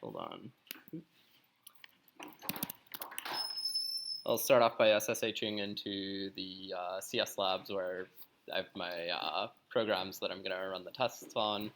hold on. I'll start off by SSHing into the CS labs where I have my programs that I'm going to run the tests on.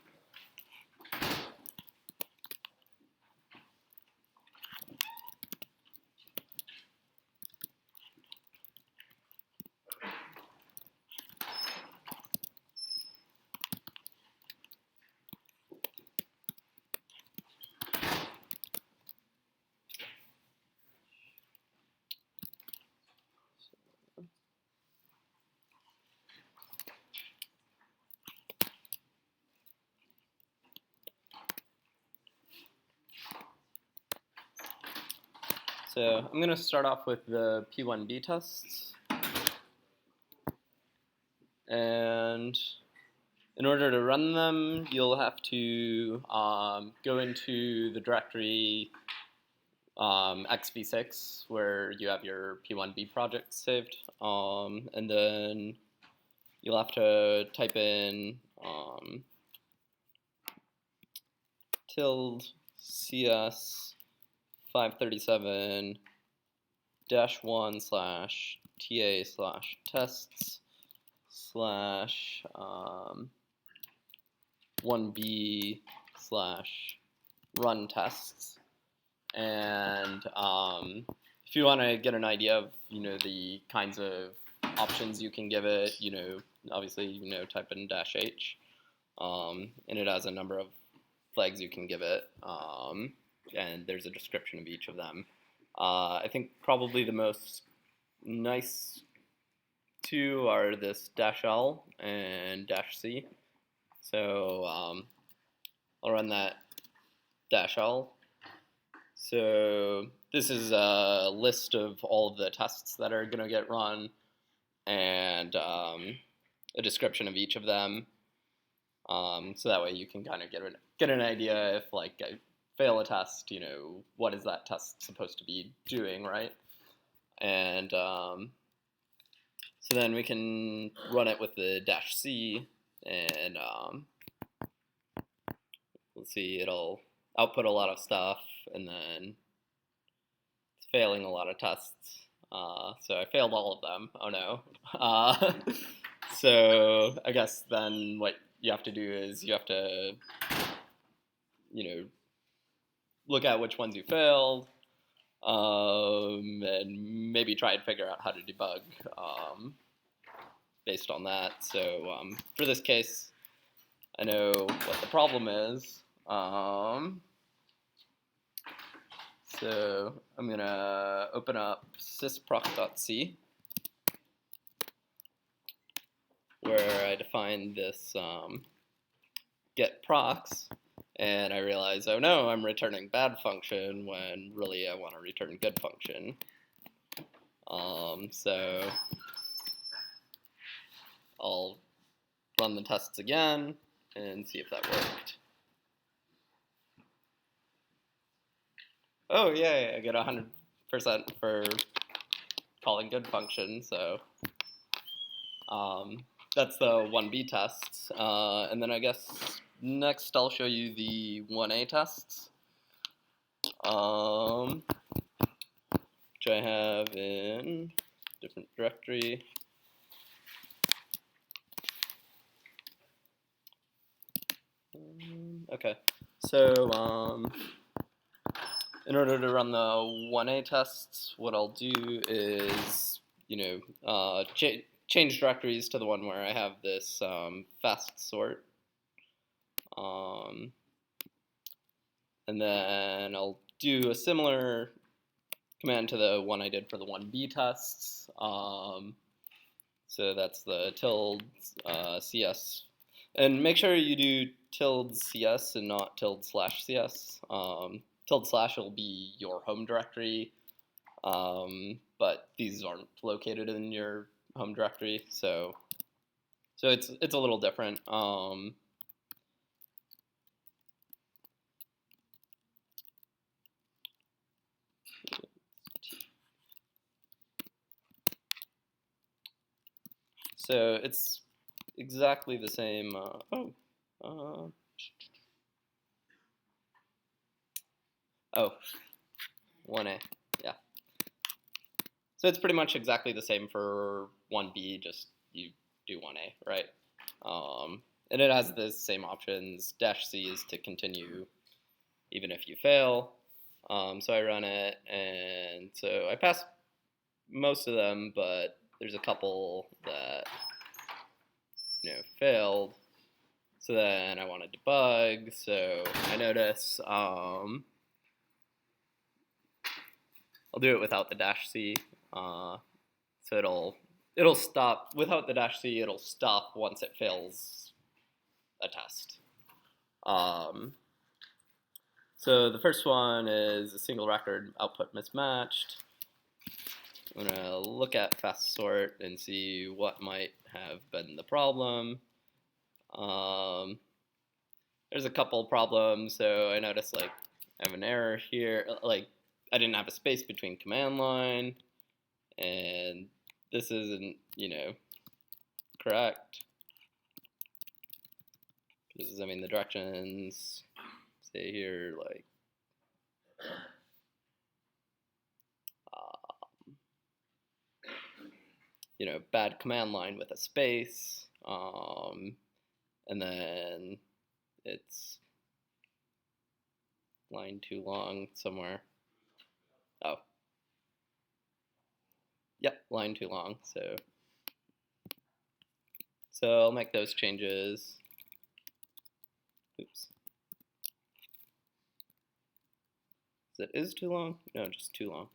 So I'm going to start off with the P1B tests. And in order to run them, you'll have to go into the directory xv6 where you have your P1B project saved. And then you'll have to type in ~cs 537-1/ta/tests /1b/run tests. And if you want to get an idea of the kinds of options you can give it, obviously type in -h, and it has a number of flags you can give it, and there's a description of each of them. I think probably the most nice two are this -l and -c. So I'll run that -l. So this is a list of all of the tests that are going to get run, and a description of each of them. So that way you can kind of get an idea if like I fail a test, what is that test supposed to be doing, right? And so then we can run it with the -c, and let's see, it'll output a lot of stuff, and then it's failing a lot of tests. So I failed all of them. Oh no. So I guess then what you have to do is you have to, look at which ones you failed, and maybe try and figure out how to debug based on that. So for this case, I know what the problem is. So I'm going to open up sysproc.c, where I define this get procs, and I realize, oh no, I'm returning bad function when really I want to return good function. So I'll run the tests again and see if that worked. Oh yeah, I get 100% for calling good function, so that's the 1B tests. And then I guess next I'll show you the 1A tests, which I have in a different directory. Okay, so in order to run the 1A tests, what I'll do is, change directories to the one where I have this fast sort. And then I'll do a similar command to the one I did for the 1B tests. So that's the ~cs. And make sure you do ~cs and not ~/cs. ~/ will be your home directory, but these aren't located in your home directory, so it's a little different. So it's exactly the same. Oh, 1A, yeah. So it's pretty much exactly the same for 1B, just you do 1A, right? And it has the same options. -C is to continue even if you fail. So I run it, and so I passed most of them, but there's a couple that failed. So then I want to debug. So I notice I'll do it without the -C. So it'll stop without the -C. It'll stop once it fails a test. So the first one is a single record output mismatched. I'm gonna look at fast sort and see what might have been the problem. There's a couple problems. So I noticed I have an error here. I didn't have a space between command line, and this isn't correct. Because the directions say here bad command line with a space, and then it's line too long somewhere. Oh, yep, line too long. So I'll make those changes. Oops. It is too long? No, just too long.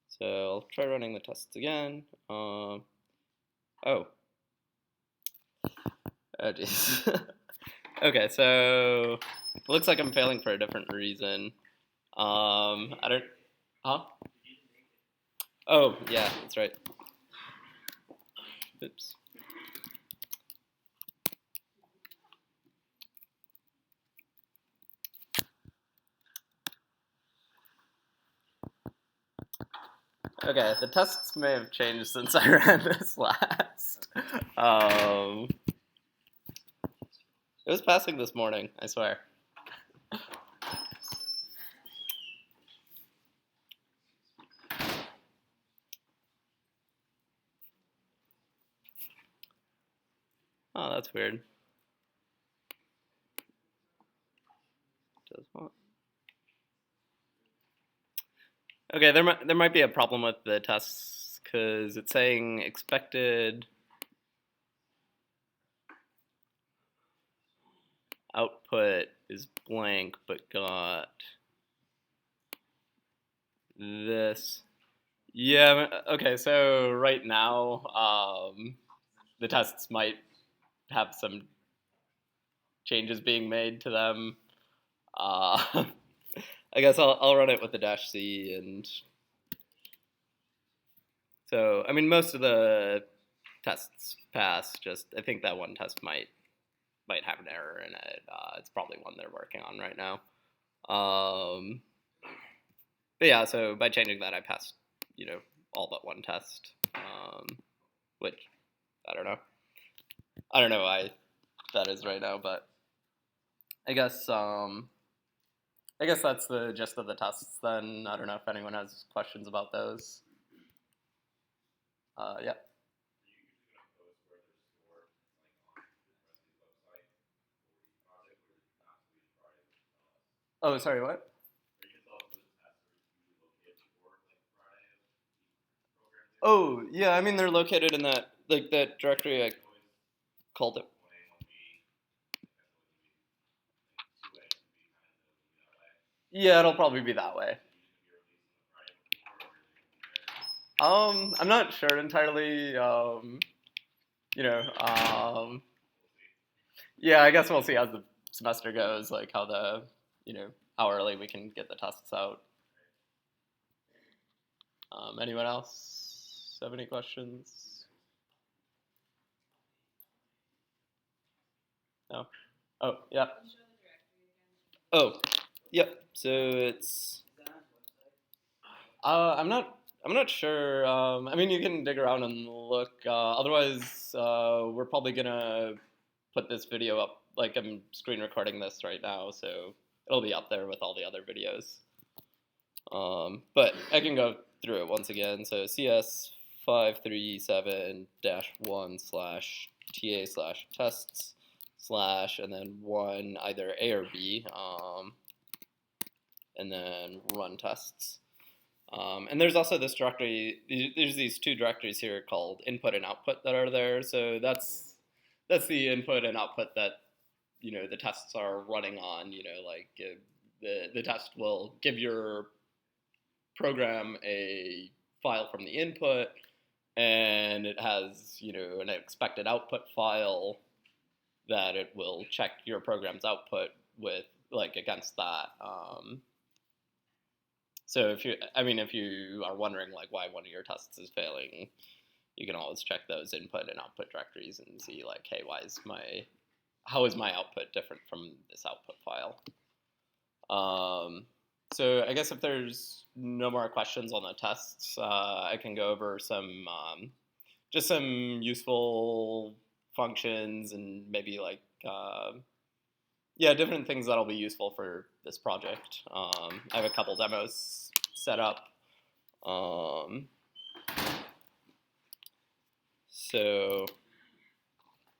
So I'll try running the tests again. Oh, geez. Okay, so it looks like I'm failing for a different reason. I don't. Huh? Oh, yeah, that's right. Oops. Okay, the tests may have changed since I ran this last. It was passing this morning, I swear. Oh, that's weird. Does what? Okay, there might be a problem with the tests because it's saying expected output is blank, but got this. Yeah, okay, so right now, the tests might have some changes being made to them. I guess I'll run it with the -C, and so most of the tests pass. Just I think that one test might have an error in it. It's probably one they're working on right now. But yeah, so by changing that, I passed all but one test, which I don't know. I don't know why that is right now, but I guess that's the gist of the tests. Then I don't know if anyone has questions about those. Yeah. Oh, sorry, what? Oh, yeah. They're located in that directory I called it. Yeah, it'll probably be that way. I'm not sure entirely. Yeah, I guess we'll see as the semester goes, how how early we can get the tests out. Anyone else have any questions? No. Oh, yeah. Oh, yep. So it's. I'm not I'm not sure. I mean, you can dig around and look. Otherwise, we're probably gonna put this video up. Like I'm screen recording this right now, so it'll be up there with all the other videos. But I can go through it once again. So CS 537-1/TA/tests / and then one either A or B, and then run tests. And there's also this directory. There's these two directories here called input and output that are there. So that's the input and output that the tests are running on. Like the test will give your program a file from the input, and it has an expected output file that it will check your program's output with, like, against that. So if you are wondering like why one of your tests is failing, you can always check those input and output directories and see like, hey, how is my output different from this output file? So I guess if there's no more questions on the tests, I can go over just some useful functions and maybe like different things that'll be useful for this project. I have a couple demos set up. So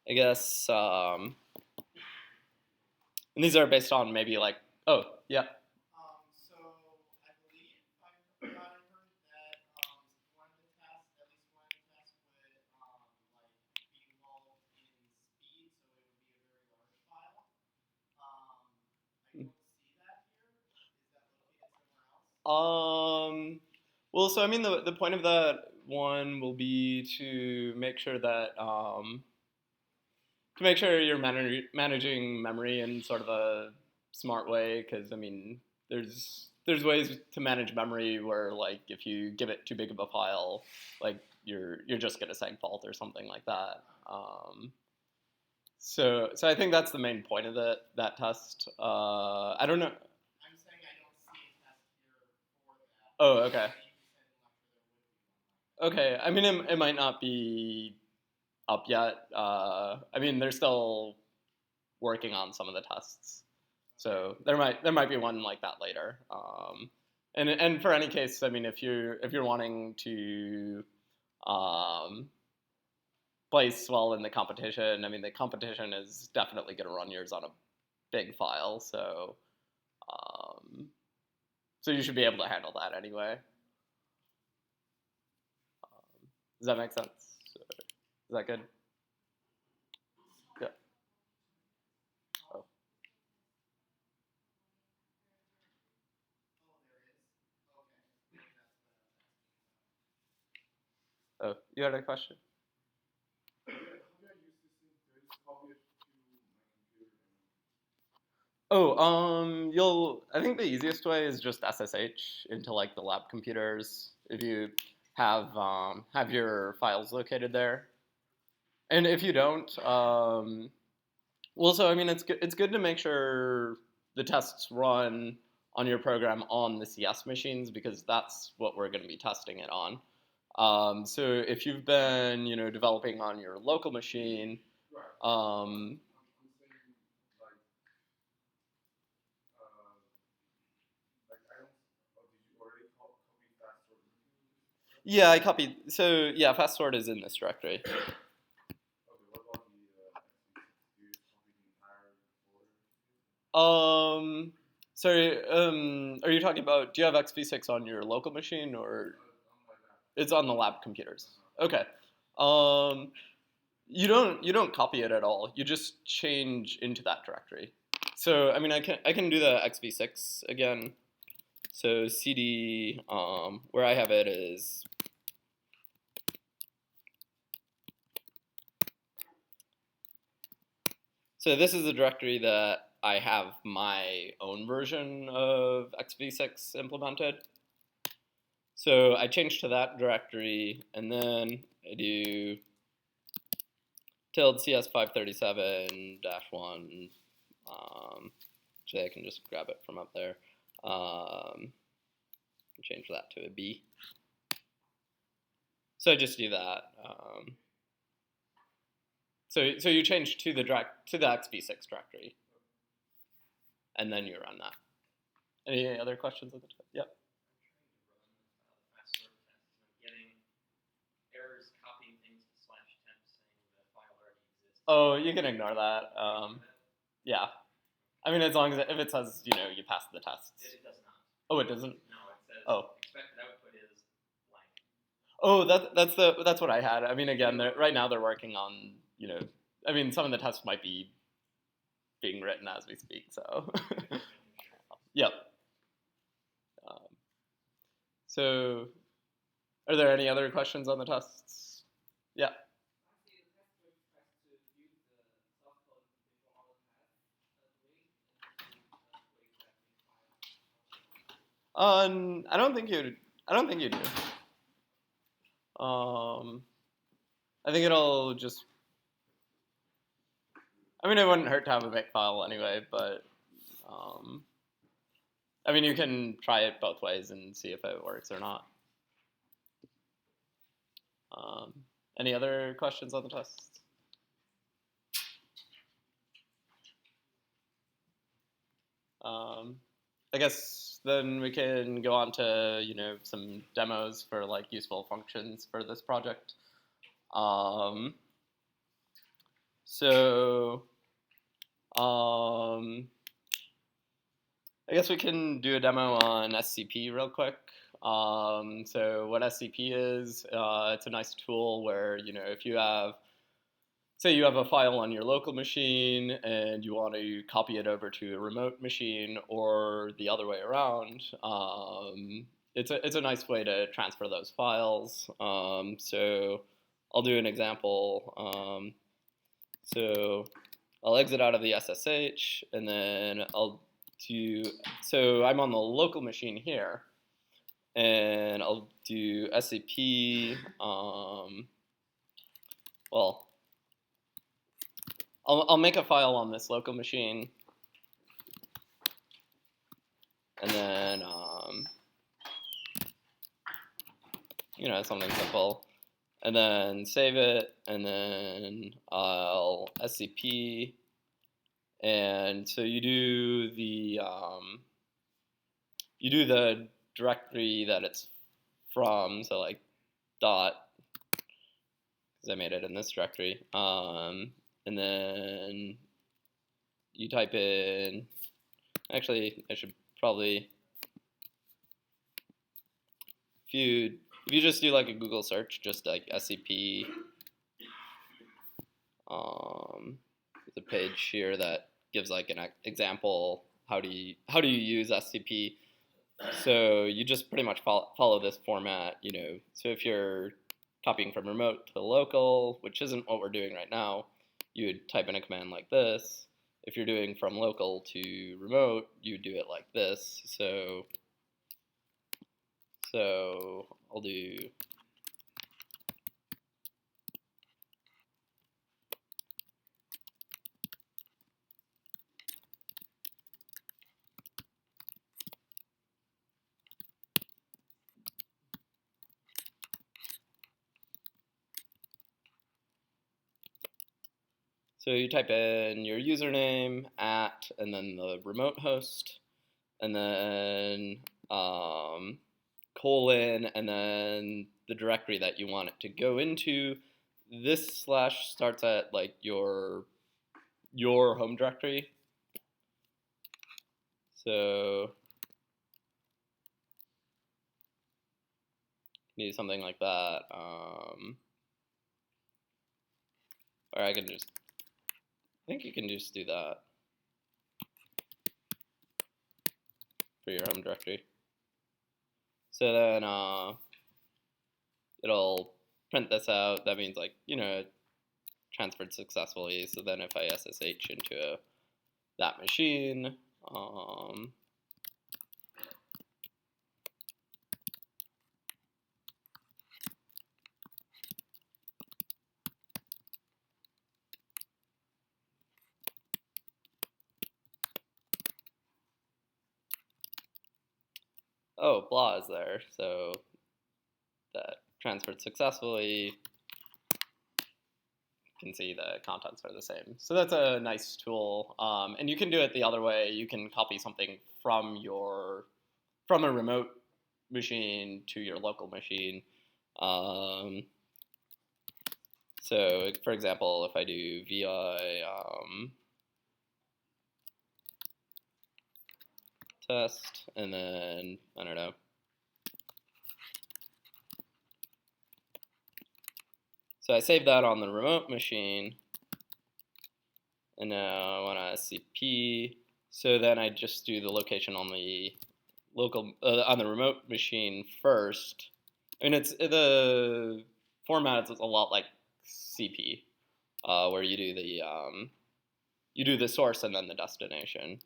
I guess, and these are based on maybe like, oh, yeah. So I believe I heard that one of the tests, at least one test, would be involved in speed, so it would be a very large file. I don't see that here. Is that located somewhere else? Well, so I mean, the point of that one will be to make sure that you're managing memory in sort of a smart way, because I mean, there's ways to manage memory where like if you give it too big of a file, like you're just gonna seg fault or something like that. So I think that's the main point of that test. I don't know. I'm saying I don't see a test here for that. Oh, okay. You said in lecture there would be one. Okay. I mean, it might not be up yet. I mean, they're still working on some of the tests, so there might be one like that later. And for any case, I mean, if you're wanting to place well in the competition, I mean, the competition is definitely going to run yours on a big file, so you should be able to handle that anyway. Does that make sense? Is that good? Yeah. Oh. Oh, you had a question? Oh, I think the easiest way is just SSH into like the lab computers if you have your files located there. And if you don't, well, so I mean, it's good to make sure the tests run on your program on the CS machines, because that's what we're going to be testing it on. So if you've been, developing on your local machine, yeah, I copied. So yeah, fast sort is in this directory. Sorry, are you talking about, do you have XV6 on your local machine, or it's on the lab computers? Okay. You don't copy it at all. You just change into that directory. So I mean, I can do the XV6 again. So cd, where I have it is, so this is the directory that I have my own version of XV6 implemented. So I change to that directory, and then I do ~CS537-1, actually I can just grab it from up there, change that to a B. So just do that. So you change to the XB6 directory, and then you run that. Any other questions at the top? Yep. Oh, you can ignore that. Yeah. I mean, as long as if it says you passed the tests. It does not. Oh, it doesn't. No, it says Oh. expected output is blank. Oh, that's what I had. I mean, again, right now they're working on I mean, some of the tests might be being written as we speak. So. Yep. So, are there any other questions on the tests? Yeah. I don't think you. I don't think you do. I think it'll just. I mean, it wouldn't hurt to have a makefile anyway, but I mean, you can try it both ways and see if it works or not. Any other questions on the tests? I guess then we can go on to some demos for like useful functions for this project. So I guess we can do a demo on SCP real quick. So what SCP is, it's a nice tool where if you have, say you have a file on your local machine and you want to copy it over to a remote machine or the other way around, it's a nice way to transfer those files. So I'll do an example. So I'll exit out of the SSH and then so I'm on the local machine here and I'll do SCP, well, I'll make a file on this local machine, and then something simple, and then save it, and then I'll SCP, and so you do the directory that it's from, so like dot, because I made it in this directory, and then you type in, actually I should probably, if you just do like a Google search, just like SCP, there's a page here that gives like an example, how do you use SCP. So you just pretty much follow this format, so if you're copying from remote to local, which isn't what we're doing right now, you would type in a command like this. If you're doing from local to remote, you do it like this. So I'll do So you type in your username, and then the remote host, and then colon, and then the directory that you want it to go into. This slash starts at like your home directory. So you need something like that. Or I think you can just do that for your home directory. So then it'll print this out. That means like, transferred successfully. So then if I SSH into that machine, oh, blah is there. So that transferred successfully. You can see the contents are the same. So that's a nice tool. And you can do it the other way. You can copy something from a remote machine to your local machine. So for example, if I do vi test, and then, I don't know, so I save that on the remote machine, and now I want to SCP, so then I just do the location on the local, on the remote machine first. I mean, the format is a lot like CP, where you do the source and then the destination.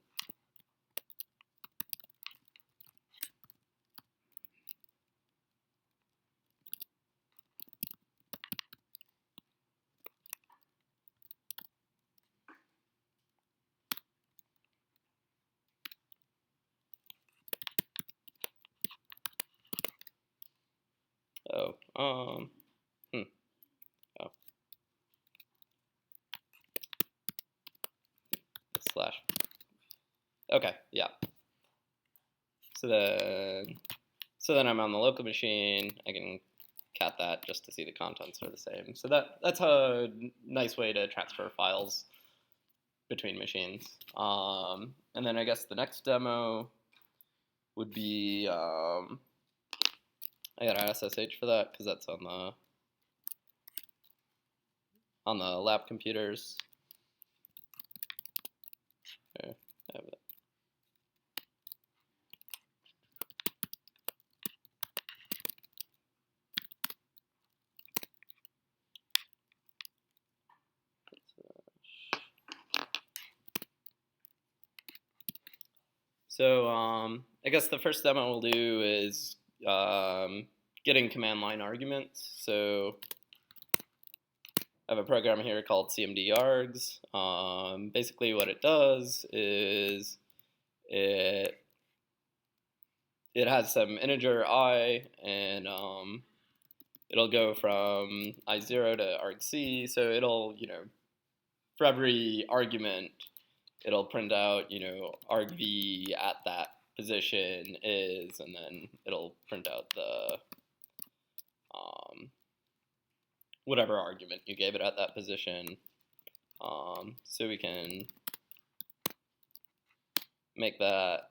Oh, oh. Slash. Okay, yeah. So then I'm on the local machine. I can cat that just to see the contents are the same. So that's a nice way to transfer files between machines. And then I guess the next demo would be, I got SSH for that because that's on the lab computers. Okay, I have it. So I guess the first demo we'll do is getting command line arguments. So I have a program here called cmd-args. Basically what it does is it has some integer I, and it'll go from I0 to argc. So it'll, for every argument, it'll print out, argv at that position is, and then it'll print out the whatever argument you gave it at that position. So we can make that,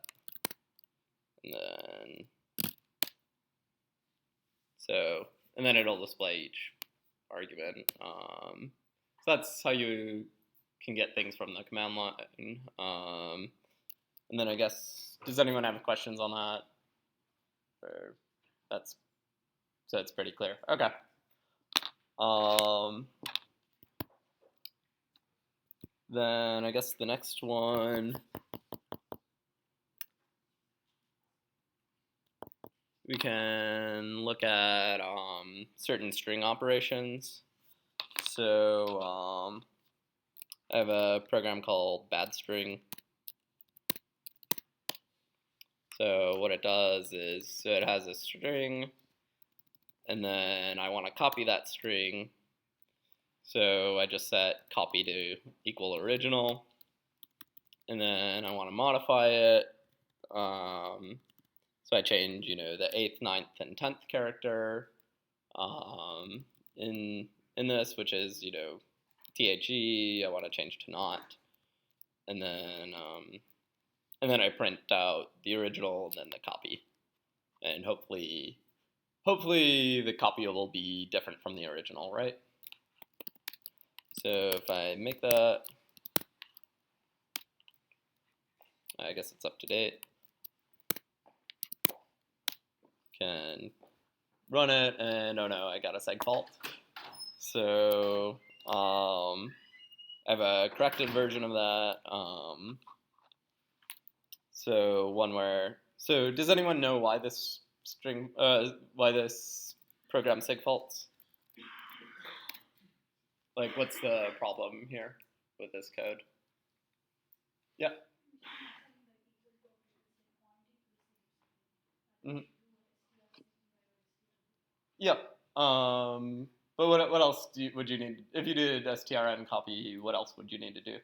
and then it'll display each argument. So that's how you can get things from the command line. And then I guess, does anyone have questions on that? Or so it's pretty clear. Okay. Then I guess the next one, we can look at certain string operations. So I have a program called badstring. So what it does is, so it has a string, and then I want to copy that string. So I just set copy to equal original, and then I want to modify it. So I change, the 8th, 9th, and 10th character in this, which is, THE. I want to change to not, and then I print out the original and then the copy, and hopefully the copy will be different from the original, right? So if I make that, I guess it's up to date. Can run it, and oh no, I got a seg fault. So I have a corrected version of that. So does anyone know why this program seg faults? Like, what's the problem here with this code? Yeah. Mm-hmm. Yep. But what else would you need if you did strn copy? What else would you need to do?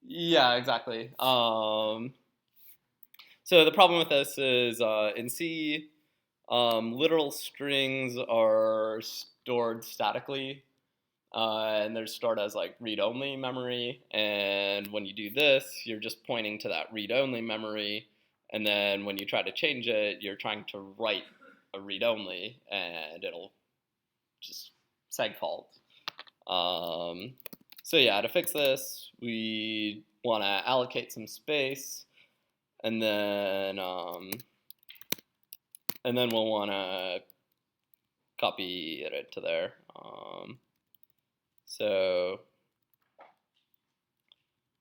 Yeah, exactly. So the problem with this is in C, literal strings are stored statically, and they're stored as like read-only memory. And when you do this, you're just pointing to that read-only memory. And then when you try to change it, you're trying to write a read-only, and it'll just segfault. So yeah, to fix this, we want to allocate some space, and then we'll want to copy it to there. So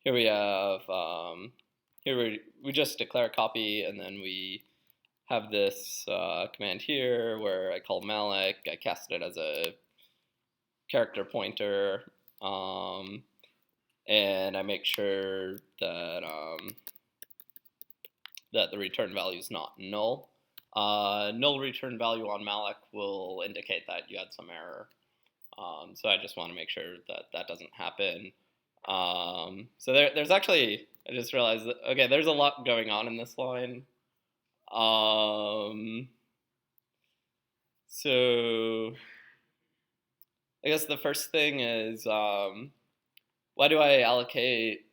here we have here we just declare copy, and then we have this command here where I call malloc. I cast it as a character pointer, and I make sure that that the return value is not null. Null return value on malloc will indicate that you had some error. So I just want to make sure that that doesn't happen. So there's actually, I just realized that, okay, there's a lot going on in this line. So I guess the first thing is, why do I allocate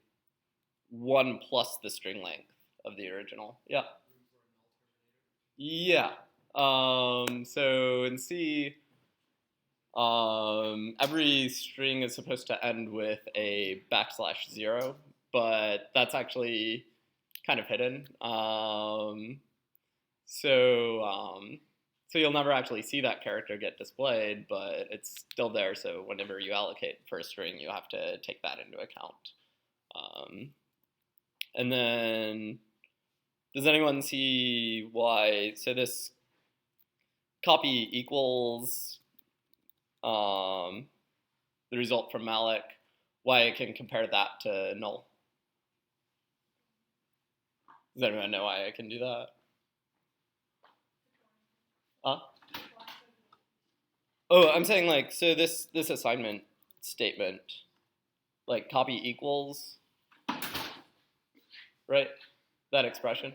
1 plus the string length of the original? Yeah. Yeah. So in C, every string is supposed to end with a \0, but that's actually kind of hidden. So you'll never actually see that character get displayed, but it's still there. So whenever you allocate for a string, you have to take that into account. And then, does anyone see why? So this copy equals the result from malloc, why I can compare that to null. Does anyone know why I can do that? Oh, I'm saying like, so this assignment statement, like copy equals, right? That expression.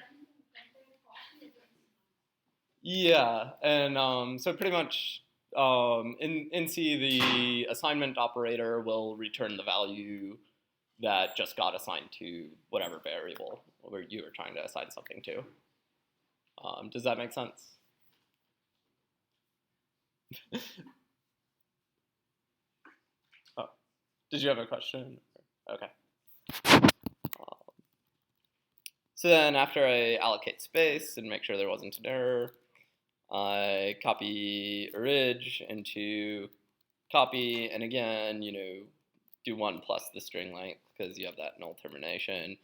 Yeah, and so pretty much in C, the assignment operator will return the value that just got assigned to whatever variable where you were trying to assign something to. Does that make sense? Oh, did you have a question? Okay. So then after I allocate space and make sure there wasn't an error, I copy orig into copy, and again, do 1 plus the string length because you have that null termination.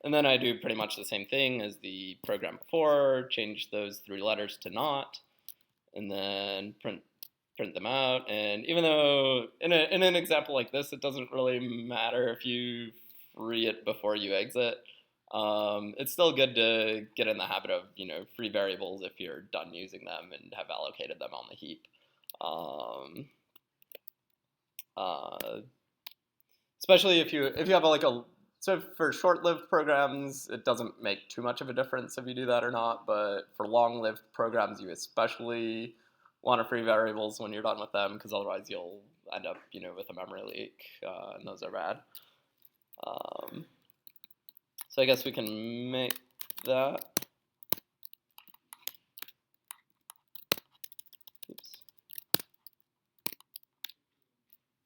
And then I do pretty much the same thing as the program before, change those 3 letters to not, and then print them out. And even though in an example like this, it doesn't really matter if you free it before you exit, it's still good to get in the habit of free variables if you're done using them and have allocated them on the heap. Especially if you have so for short-lived programs, it doesn't make too much of a difference if you do that or not. But for long-lived programs, you especially want to free variables when you're done with them, because otherwise you'll end up with a memory leak, and those are bad. So I guess we can make that. Oops.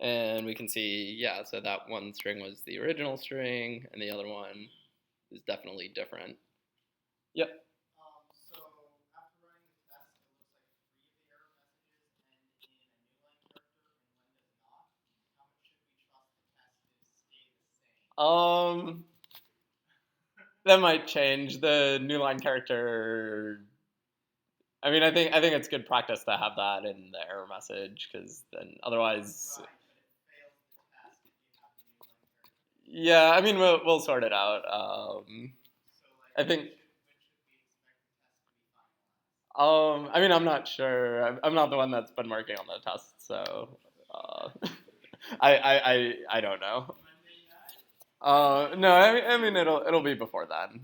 And we can see, yeah, so that one string was the original string, and the other one is definitely different. Yep. So after running the test, it looks like 3 of the error messages end in a new line character, and one does not. How much should we trust the test to stay the same? That might change the new line character. I mean, I think it's good practice to have that in the error message, because then otherwise. Right, but it fails the test if you have the new line character. Yeah, I mean we'll sort it out. So like, I think. when should we expect the test to be final? I mean, I'm not sure. I'm not the one that's been working on the test, so uh, I don't know. Monday night? No, I mean it'll be before then.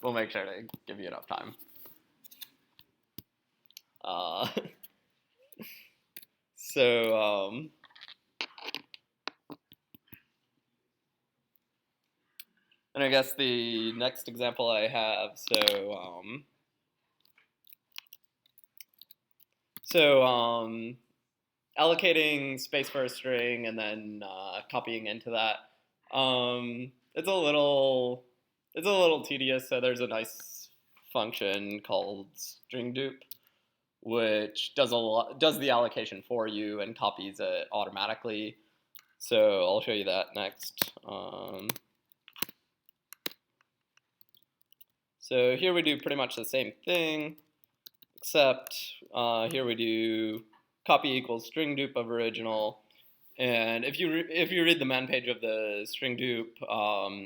We'll make sure to give you enough time. Uh, so and I guess the next example I have. So allocating space for a string and then copying into that. It's a little tedious. So there's a nice function called string dupe, which does the allocation for you and copies it automatically. So I'll show you that next. So here we do pretty much the same thing, except here we do copy equals string dupe of original. And if you read the man page of the string dupe,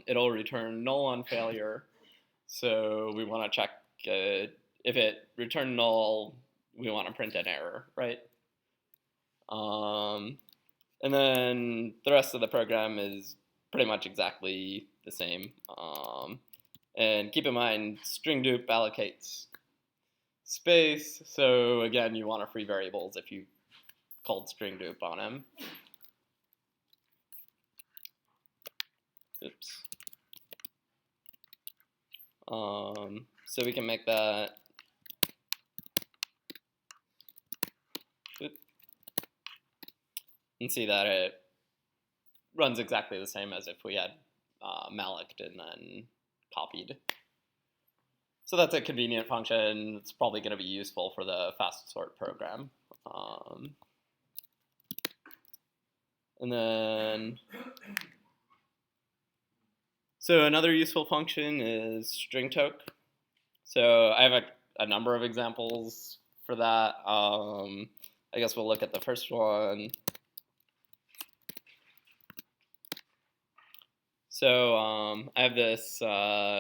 it'll return null on failure. So we want to check if it returned null, we want to print an error, right? And then the rest of the program is pretty much exactly the same. And keep in mind, string dupe allocates space. So again, you want to free variables if you called string dupe on them. Oops. So we can make that. And see that it runs exactly the same as if we had malloced and then copied. So that's a convenient function. It's probably going to be useful for the fast sort program. And then, so another useful function is string toke. So I have a number of examples for that. I guess we'll look at the first one. So I have this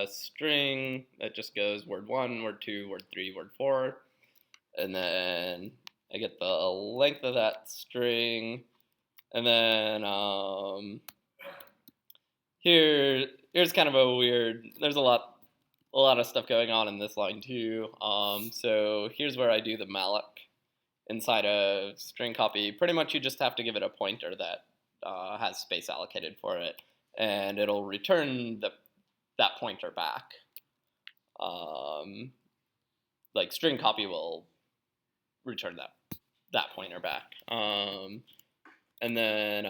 string that just goes word 1, word 2, word 3, word 4. And then I get the length of that string. And then here's kind of a weird, there's a lot of stuff going on in this line too. So here's where I do the malloc inside of string copy. Pretty much you just have to give it a pointer that has space allocated for it, and it'll return that pointer back. Like string copy will return that pointer back. And then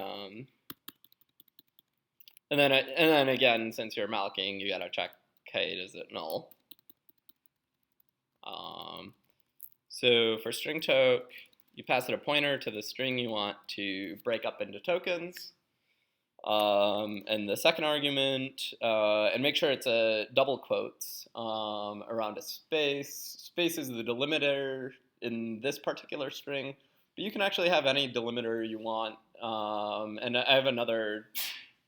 again, since you're mallocing, you gotta check, hey, is it null? So for string toke, you pass it a pointer to the string you want to break up into tokens. And the second argument, and make sure it's a double quotes around a space. Space is the delimiter in this particular string, but you can actually have any delimiter you want. And I have another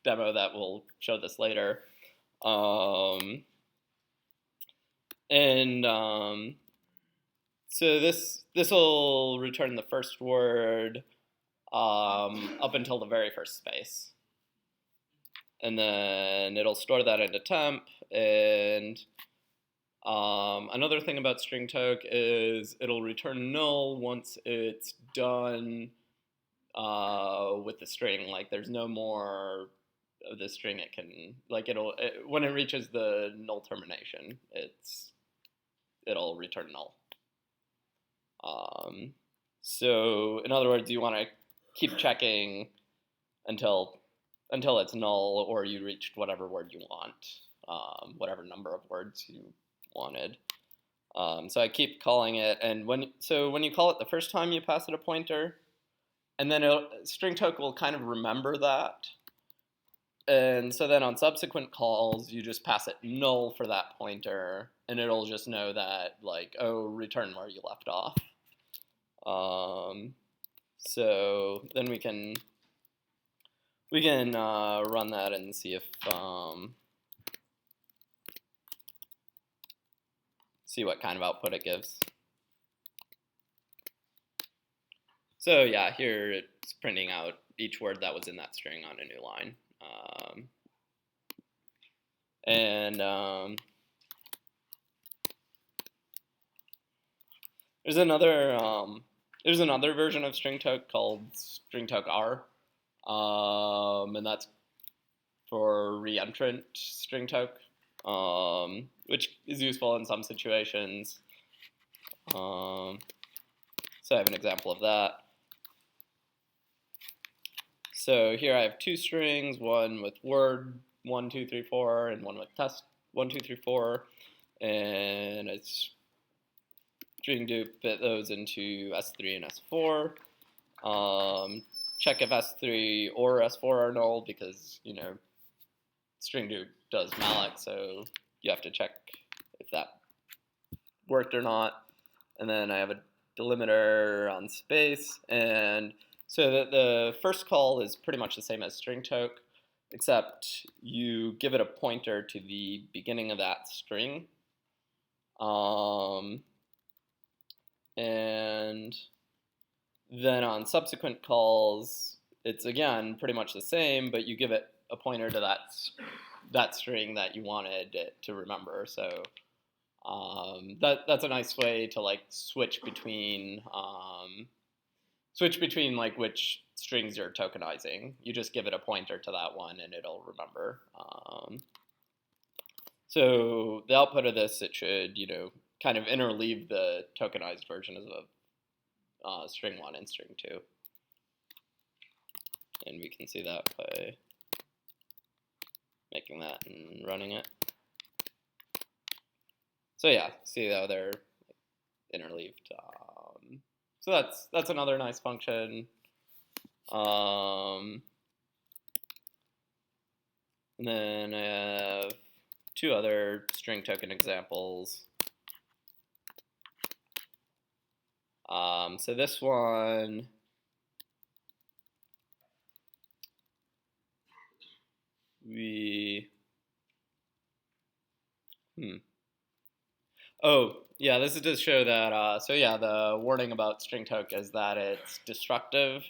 demo that will show this later. So this will return the first word up until the very first space. And then it'll store that into temp. And another thing about string toke is it'll return null once it's done with the string. Like there's no more of the string it can, like when it reaches the null termination, it'll return null. So in other words, you want to keep checking until it's null or you reached whatever word you want, whatever number of words you wanted. So I keep calling it, and when you call it the first time, you pass it a pointer, and then string toke will kind of remember that. And so then on subsequent calls, you just pass it null for that pointer, and it'll just know that, like, oh, return where you left off. So then we can run that and see see what kind of output it gives. So yeah, here it's printing out each word that was in that string on a new line. There's another version of stringtoke called stringtoke R, and that's for reentrant stringtoke, which is useful in some situations. So I have an example of that. So here I have two strings, one with word 1, 2, 3, 4, and one with test 1, 2, 3, 4, and it's string dupe fit those into S3 and S4. Check if S3 or S4 are null because string dupe does malloc, so you have to check if that worked or not. And then I have a delimiter on space, and so the first call is pretty much the same as stringtoke, except you give it a pointer to the beginning of that string. And then on subsequent calls, it's again pretty much the same, but you give it a pointer to that string that you wanted it to remember. So that's a nice way to like switch between like which strings you're tokenizing. You just give it a pointer to that one, and it'll remember. So the output of this, it should kind of interleave the tokenized version of string 1 and string 2. And we can see that by making that and running it. So yeah, see how they're interleaved. So that's another nice function. And then I have two other string token examples. So this one, oh yeah, this is to show that. So yeah, the warning about stringtoke is that it's destructive.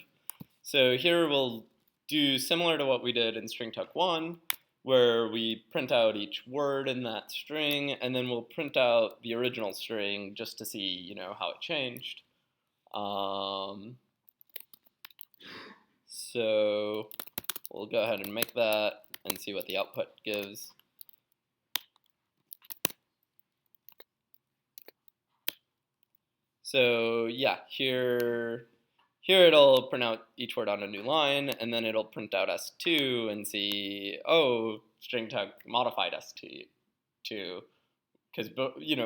So here we'll do similar to what we did in stringtoke 1, where we print out each word in that string, and then we'll print out the original string just to see, how it changed. So we'll go ahead and make that and see what the output gives. So yeah, here it'll print out each word on a new line, and then it'll print out S2 and see, oh, stringtoke modified S2, because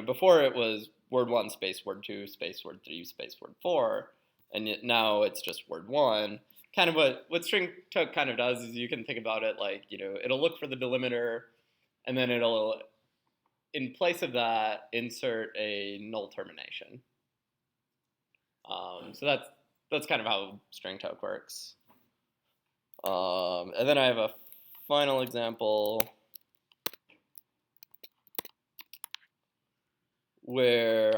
before it was word 1 space word 2 space word 3 space word 4, and now it's just word 1. Kind of what stringtoke kind of does is you can think about it like it'll look for the delimiter, and then it'll, in place of that, insert a null termination. So that's kind of how stringtoke works. And then I have a final example where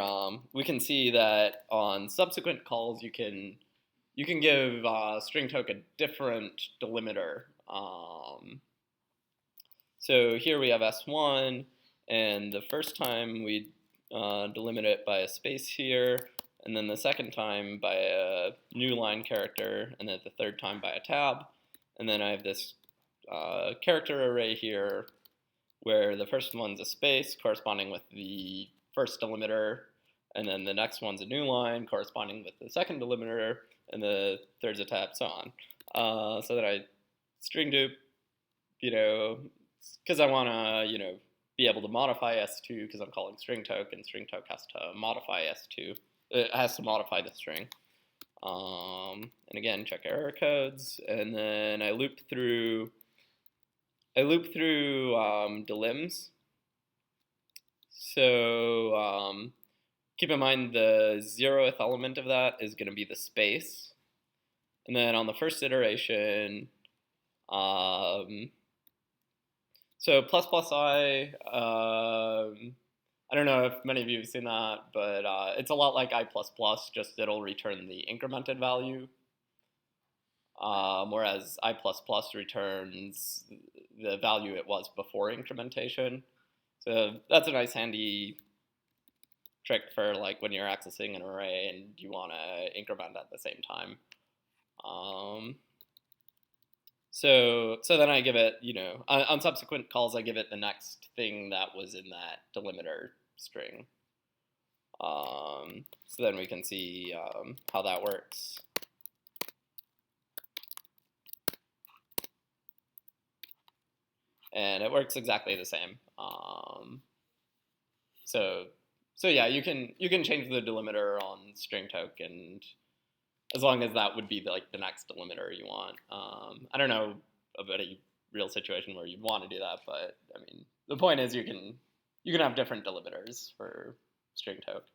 we can see that on subsequent calls you can give stringtoke a different delimiter. So here we have S1, and the first time we delimit it by a space here, and then the second time by a new line character, and then the third time by a tab. And then I have this character array here where the first one's a space corresponding with the first delimiter, and then the next one's a new line corresponding with the second delimiter, and the third's a tab, so on. So that I string dupe, because I want to, be able to modify S2 because I'm calling stringtoke, and stringtoke has to modify S2. It has to modify the string. And again, check error codes, and then I loop through delims. So keep in mind the 0th element of that is going to be the space. And then on the first iteration, so ++I, I don't know if many of you have seen that, but it's a lot like I++, just it'll return the incremented value, whereas I++ returns the value it was before incrementation. So that's a nice handy trick for like when you're accessing an array and you want to increment at the same time. So then I give it, on subsequent calls, I give it the next thing that was in that delimiter string. So then we can see how that works. And it works exactly the same. So yeah, you can change the delimiter on string toke, and as long as that would be the next delimiter you want. I don't know of any real situation where you'd want to do that, but I mean the point is you can have different delimiters for string toke.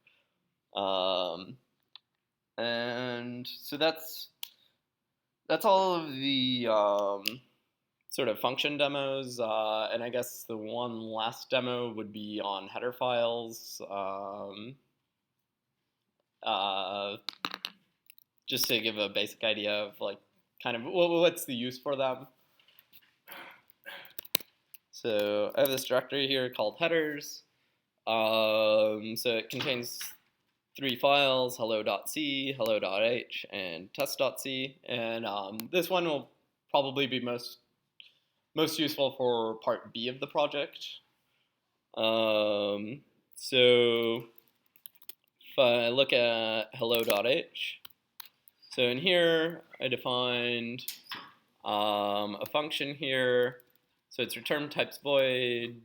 And so that's all of the sort of function demos, and I guess the one last demo would be on header files. Just to give a basic idea of kind of what's the use for them. So I have this directory here called headers. So it contains 3 files: hello.c, hello.h, and test.c. And this one will probably be most useful for part B of the project. So if I look at hello.h, so in here I defined a function here. So it's return types void.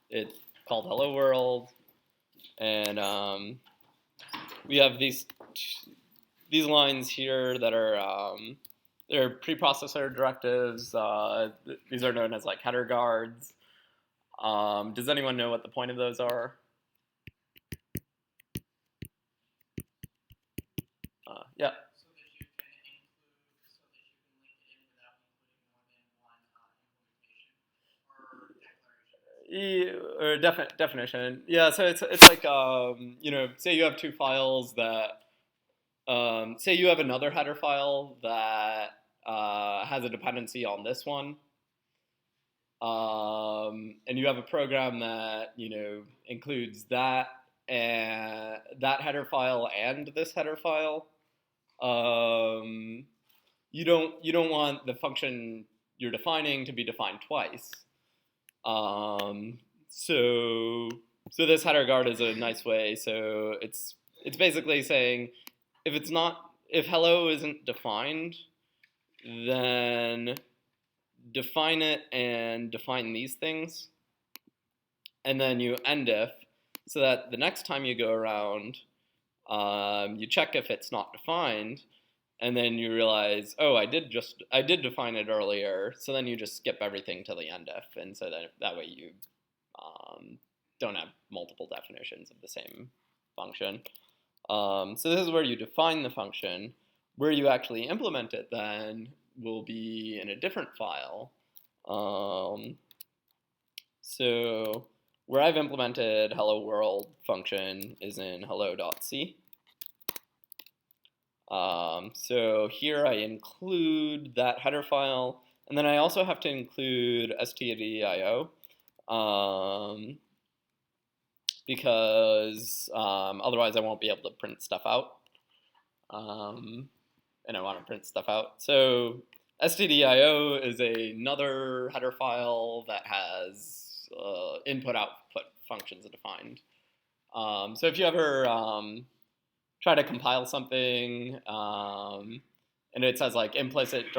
It's called hello world, and we have these lines here that are they're preprocessor directives. These are known as header guards. Does anyone know what the point of those are? Yeah. So that you can include, so that you can link it in without including more than one implementation or declaration. Or definition. Yeah. So it's like say you have 2 files that say you have another header file that has a dependency on this one. And you have a program that includes that and that header file and this header file. You don't want the function you're defining to be defined twice. So this header guard is a nice way. So it's basically saying if hello isn't defined, then define it and define these things, and then you end if, so that the next time you go around, you check if it's not defined, and then you realize, oh, I did define it earlier, so then you just skip everything to the end if, and so that way you don't have multiple definitions of the same function. So this is where you define the function. Where you actually implement it then will be in a different file. So where I've implemented hello world function is in hello.c. So here I include that header file, and then I also have to include stdio, because otherwise I won't be able to print stuff out. And I want to print stuff out. So stdio is another header file that has input-output functions defined. So if you ever try to compile something and it says implicit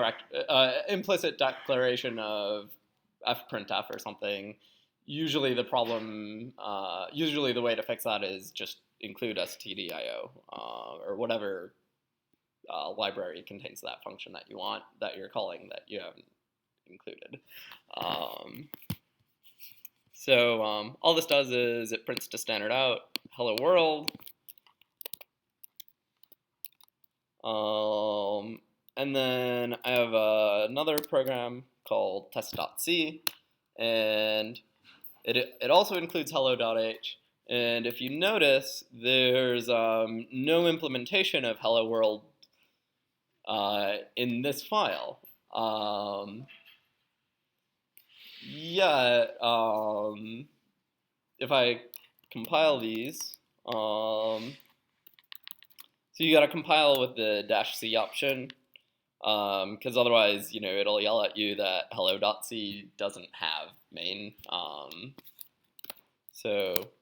declaration of fprintf or something, usually the way to fix that is just include stdio or whatever library contains that function that you want, that you're calling, that you haven't included. So all this does is it prints to standard out, hello world. And then I have another program called test.c, and it also includes hello.h. And if you notice, there's no implementation of hello world in this file. Yeah, if I compile these, so you got to compile with the -c option, because otherwise, it'll yell at you that hello.c doesn't have main. So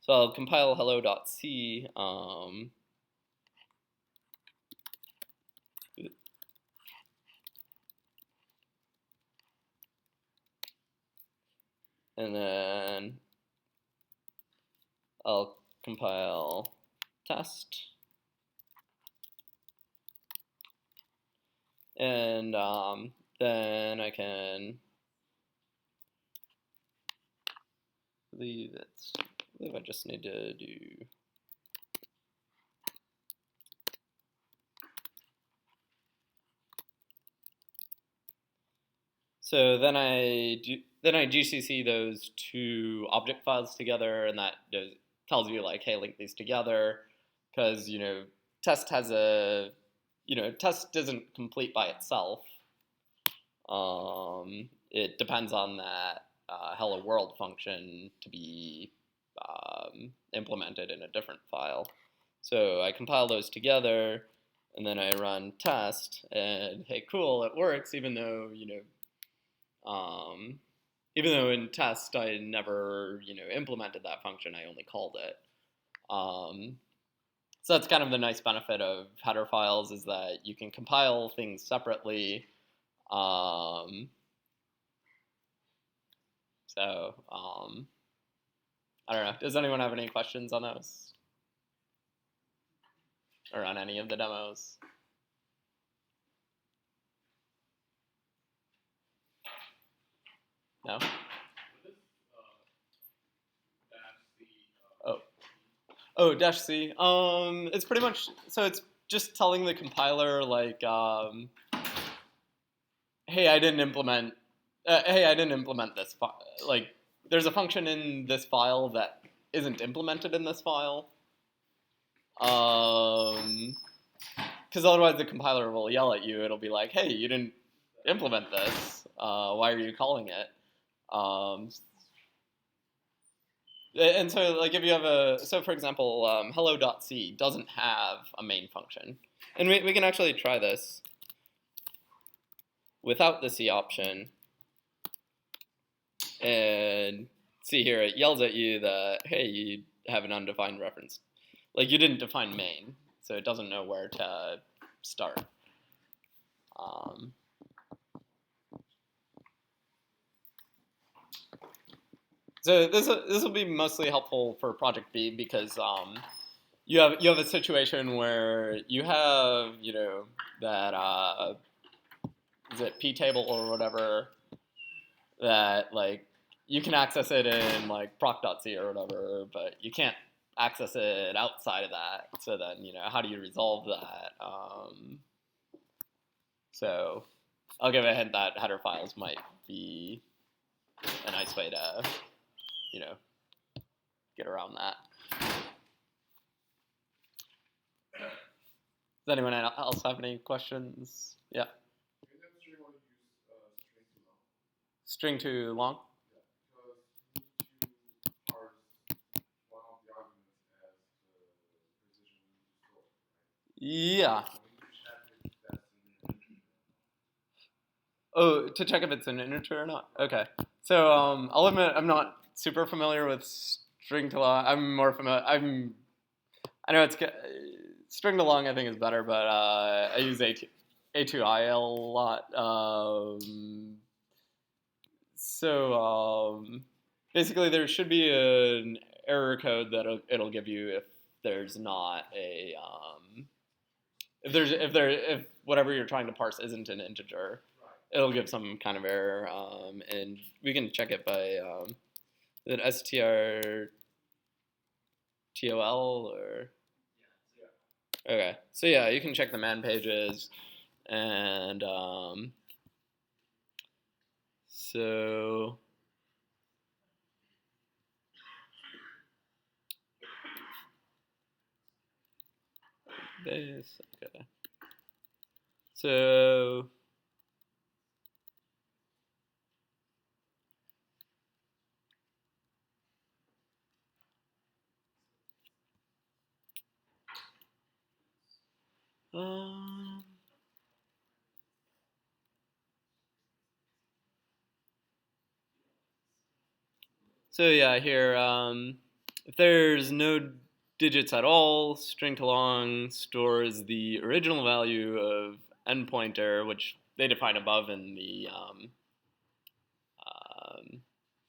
I'll compile hello.c. And then I'll compile test. And then I can I believe I just need to do so then I GCC those two object files together, and that tells you like, hey, link these together, because test has test isn't complete by itself. It depends on that hello world function to be implemented in a different file. So I compile those together, and then I run test, and hey, cool, it works, even though in test I never implemented that function. I only called it. So that's kind of the nice benefit of header files, is that you can compile things separately. So I don't know. Does anyone have any questions on those? Or on any of the demos? No? Oh, -c. It's pretty much, so it's just telling the compiler like, hey, I didn't implement this. Like, there's a function in this file that isn't implemented in this file. Because otherwise the compiler will yell at you. It'll be like, hey, you didn't implement this. Why are you calling it? And so, like, if you have so for example, hello.c doesn't have a main function. And we can actually try this without the C option. And see here, it yells at you that, hey, you have an undefined reference. Like, you didn't define main, so it doesn't know where to start. So this will be mostly helpful for Project B, because you have a situation where you have that is it p table or whatever, that like you can access it in like proc.c or whatever, but you can't access it outside of that. So then how do you resolve that? So I'll give a hint that header files might be a nice way to get around that. Does anyone else have any questions? Yeah. String too long? Yeah. Oh, to check if it's an integer or not? Okay. So I'll admit I'm not super familiar with string to long. I'm more familiar. I know it's string to long. I think is better, but I use A2IL a lot. So basically, there should be an error code it'll give you if there's not a if whatever you're trying to parse isn't an integer. It'll give some kind of error, and we can check it by is it strtol or okay. So yeah, you can check the man pages, and so base. Okay. So um, so yeah, here if there's no digits at all, string to long stores the original value of n pointer, which they define above um,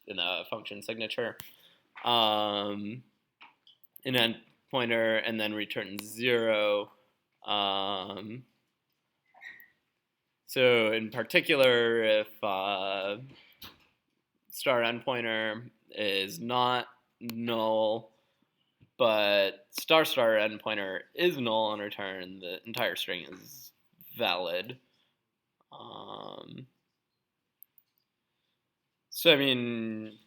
in the function signature, in n pointer, and then returns 0. So in particular, if star n pointer is not null, but star star n pointer is null on return, the entire string is valid. So I mean,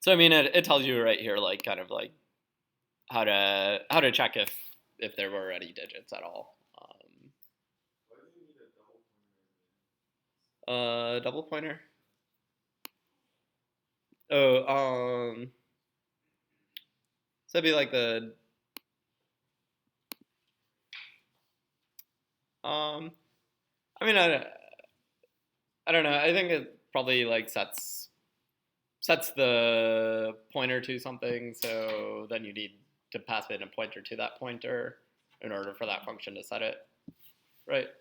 it tells you right here, like kind of like how to check if there were any digits at all. Why do you need a double pointer? Double pointer. Oh, so that'd be like the I mean, I don't know. I think it probably like sets the pointer to something, so then you need to pass in a pointer to that pointer in order for that function to set it, right? It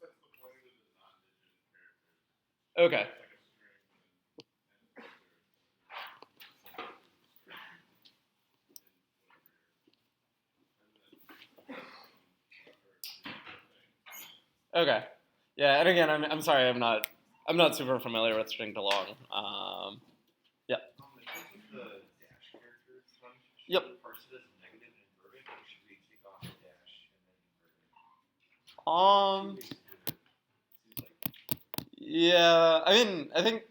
sets the pointer to the non-digit character. Okay. It's like a string Okay. Yeah, and again, I'm sorry, I'm not super familiar with string to long. Yeah. in terms of the dash characters function, should Yep. we parse it as negative and invert it, or should we take off the dash and then invert it? Seems like Yeah. I mean, I think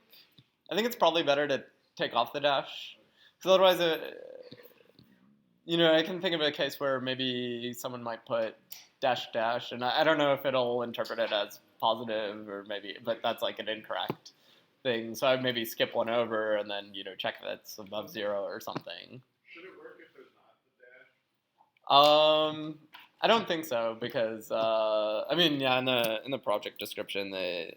it's probably better to take off the dash, because otherwise, I can think of a case where maybe someone might put dash dash, and I don't know if it'll interpret it as positive or maybe, but that's like an incorrect thing. So I'd maybe skip one over and then check if it's above 0 or something. should it work if there's not the dash? I don't think so because I mean, yeah, in the project description they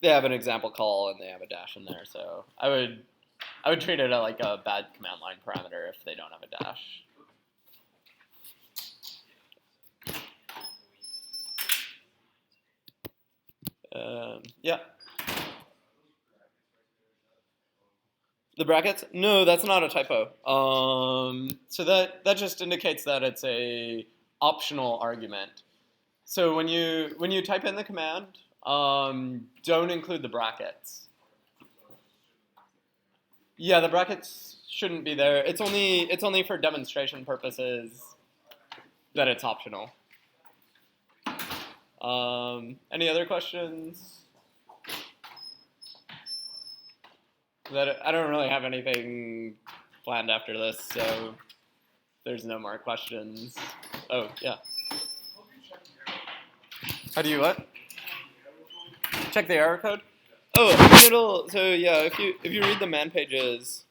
have an example call and they have a dash in there, so I would treat it like a bad command line parameter if they don't have a dash. Yeah. The brackets? No, that's not a typo. So that just indicates that it's a optional argument. So when you type in the command, don't include the brackets. Yeah, the brackets shouldn't be there. It's only for demonstration purposes that it's optional. Any other questions? I don't really have anything planned after this, so there's no more questions. Oh, yeah. How do you what? Check the error code? Oh, so yeah, if you read the man pages,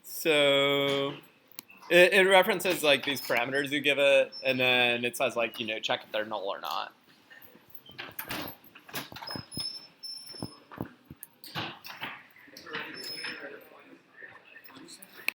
so it references like these parameters you give it, and then it says like check if they're null or not.